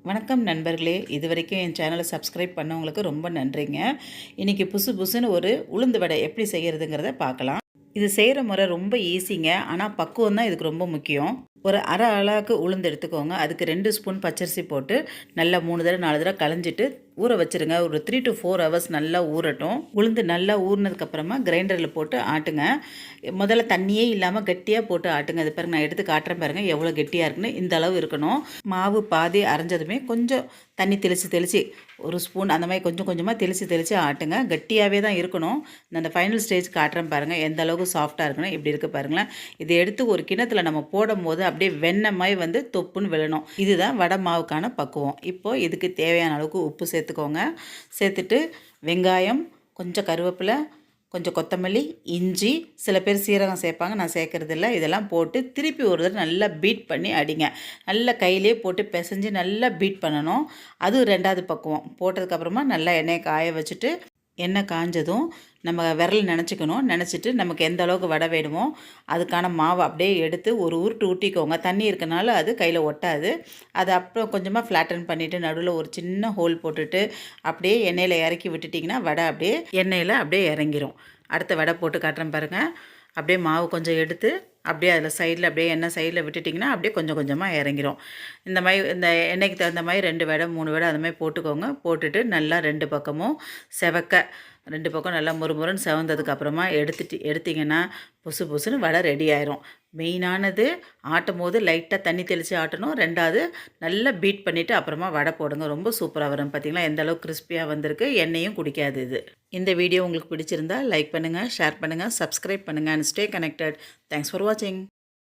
வணக்கம் நண்பர்களே, இதுவரைக்கும் என் சேனலை சப்ஸ்கிரைப் பண்ணவங்களுக்கு ரொம்ப நன்றிங்க. இன்றைக்கி புதுசு புதுசுன்னு ஒரு உளுந்து வடை எப்படி செய்கிறதுங்கிறத பார்க்கலாம். இது செய்கிற முறை ரொம்ப ஈஸிங்க. ஆனால் பக்குவம் தான் இதுக்கு ரொம்ப முக்கியம். ஒரு அரை அளாவுக்கு உளுந்து எடுத்துக்கோங்க. அதுக்கு 2 ஸ்பூன் பச்சரிசி போட்டு நல்லா 3 தடவை 4 தடவை களைஞ்சிட்டு ஊற வச்சுருங்க. ஒரு 3 to 4 ஹவர்ஸ் நல்லா ஊறட்டும். உளுந்து நல்லா ஊறினதுக்கப்புறமா கிரைண்டரில் போட்டு ஆட்டுங்க. முதல்ல தண்ணியே இல்லாமல் கெட்டியாக போட்டு ஆட்டுங்க. அது பாருங்க, நான் எடுத்து காட்டுறேன் பாருங்கள் எவ்வளோ கெட்டியாக இருக்குன்னு. இந்த அளவு இருக்கணும். மாவு பாதி அரைஞ்சதுமே கொஞ்சம் தண்ணி தெளித்து ஒரு ஸ்பூன் அந்த மாதிரி கொஞ்சம் கொஞ்சமாக தெளித்து ஆட்டுங்க. கெட்டியாகவே தான் இருக்கணும். நான் அந்த ஃபைனல் ஸ்டேஜ் காட்டுறேன் பாருங்கள் எந்த அளவுக்கு சாஃப்டாக இருக்குன்னு. இப்படி இருக்குது பாருங்களேன். இதை எடுத்து ஒரு கிணத்துல நம்ம போடும்போது அப்படியே வெண்ணெய் மாதிரி வந்து தொப்புன்னு விழணும். இதுதான் வடை மாவுக்கான பக்குவம். இப்போது இதுக்கு தேவையான அளவுக்கு உப்பு சேர்த்துக்கோங்க. சேர்த்துட்டு வெங்காயம், கொஞ்சம் கருவேப்பிலை, கொஞ்சம் கொத்தமல்லி, இஞ்சி, சில பேர் சீரகம் சேர்ப்பாங்க, நான் சேர்க்குறதில்ல. இதெல்லாம் போட்டு திருப்பி ஒரு தடவை நல்லா பீட் பண்ணி அடிங்க. நல்லா கையிலே போட்டு பிசைஞ்சு நல்லா பீட் பண்ணணும். அது 2வது பக்குவம். போட்டதுக்கப்புறமா நல்லா எண்ணெயை காய வச்சுட்டு, எண்ணெய் காஞ்சதும் நம்ம விரல் நினச்சிட்டு நமக்கு எந்த அளவுக்கு வடை வேணுமோ அதுக்கான மாவை அப்படியே எடுத்து ஒரு உருட்டு ஊட்டிக்கோங்க. தண்ணி இருக்கனால அது கையில் ஒட்டாது. அதை அப்புறம் கொஞ்சமாக ஃப்ளாட்டன் பண்ணிவிட்டு நடுவில் ஒரு சின்ன ஹோல் போட்டுட்டு அப்படியே எண்ணெயில் இறக்கி விட்டுட்டிங்கன்னா வடை அப்படியே எண்ணெயில் அப்படியே இறங்கிரும். அடுத்த வடை போட்டு காட்டுறேன் பாருங்கள். அப்படியே மாவு கொஞ்சம் எடுத்து அப்படியே அதில் சைடில் அப்படியே எண்ணெய் சைடில் விட்டுட்டிங்கன்னா அப்படியே கொஞ்சம் கொஞ்சமாக இறங்கிரும். இந்த மாதிரி இந்த எண்ணெய்க்கு தகுந்த மாதிரி 2 வடை 3 வடை அது மாதிரி போட்டுக்கோங்க. போட்டுட்டு நல்லா 2 பக்கமும் செவக்க 2 பக்கம் நல்லா முறுமுறுன்னு செவந்ததுக்கப்புறமா எடுத்திங்கன்னா புசுன்னு வடை ரெடி ஆயிரும். மெயினானது ஆட்டும் போது லைட்டாக தண்ணி தெளித்து ஆட்டணும். 2வது நல்லா பீட் பண்ணிவிட்டு அப்புறமா வடை போடுங்க. ரொம்ப சூப்பராக வரும். பார்த்திங்களா எந்த அளவுக்கு கிறிஸ்பியாக வந்திருக்கு. எண்ணெயும் குடிக்காது இது. இந்த வீடியோ உங்களுக்கு பிடிச்சிருந்தா லைக் பண்ணுங்கள், ஷேர் பண்ணுங்கள், சப்ஸ்கிரைப் பண்ணுங்கள் and stay connected. Thanks for வாட்சிங்.